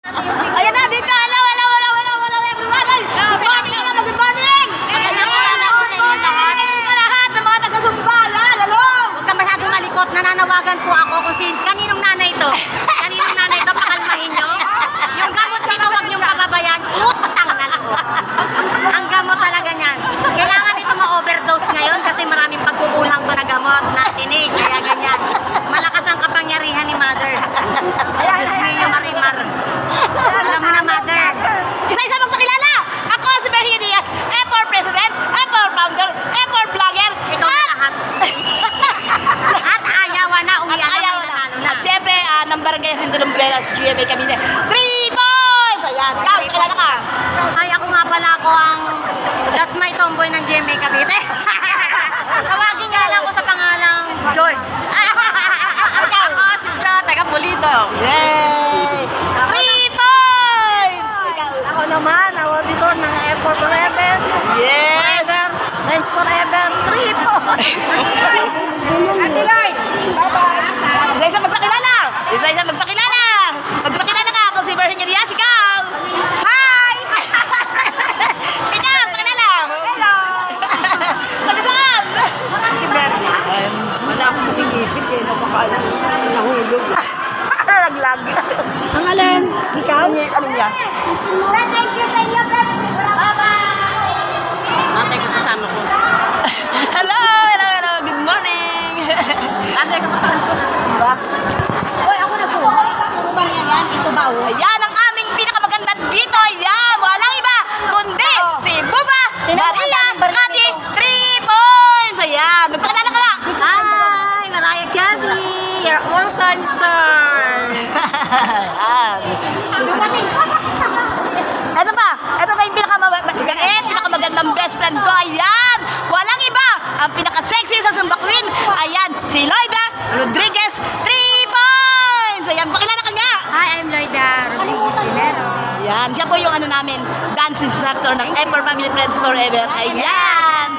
Ayan na, dito. Hello, everyone. Good morning. Good morning sa lahat ng mga taga-Sumbala. Hello. Huwag ka masyadong malikot. Nananawagan po ako kung kaninong nanay to. Kaninong nanay to, pakalmahin nyo. Yung gamot nito, huwag niyong pababayaan. Utang na loob. Ang gamot talaga niyan. Kailangan ito ma-overdose ngayon kasi maraming pagkukulang to na gamot na tinig. Kaya ganyan. Malakas ang kapangyarihan ni Mother. Diyos niyo, Marimar. Alam mo na, Mother. Isa-isa magpakilala. Ako si Berhio Diaz, E4 President, E4 Founder, E4 Vlogger. Ikaw na lahat. At ayawan na, umiyan na, nanalo na. At syempre, ng Barangay Sindulong Brelas, GMA Cavite. 3 points! Ayan, ikaw, kilala ka. Ay, ako nga pala that's my tomboy ng GMA Cavite. Tawagin niya lang ako sa pangalang George. Ako si Jo, taga Pulido. Yay! 3 points! Ikaw. Ako naman, auditor ng Airport Forever. Yes! Forever, Lens Forever, 3 points. Ate Lloyd, Isa-isa magpakilala. Isa-isa magpakilala. Magpakilala ka. Ako si Berhio Diaz, ikaw. Hi! Ikaw, pakilala. hello. Pagkasaan? Wala akong kasing ipit eh, napakaalam. Nahulog. Naglag. Ang alin? Ikaw? Ano niya? Thank you sa iyo, bye-bye! Tatay ko kasama ko. Hello. Good morning. Tatay ko kasama ko. Diba? Uy, ako na to. Puro ba niya yan? Ito ba? Oh? Ayan ang aming pinakamaganda dito. Ayan, walang iba kundi si Buba Maria Kati 3 points. Ayan, magpakilala ka. Hi! Mariah Carey! Your all-time star! Ayan. Dumating pa! Ito pa yung pinakamagandang best friend ko. Ayan, walang iba. Ang pinaka-sexy sa Sumba Queen. Ayan, si Loida Rodriguez 3 points. Ayan, pakilala ka nga. Hi, I'm Loida Rodriguez Dinero. Ayan, siya po yung namin, dance instructor ng E4 Family Friends Forever. Ayan.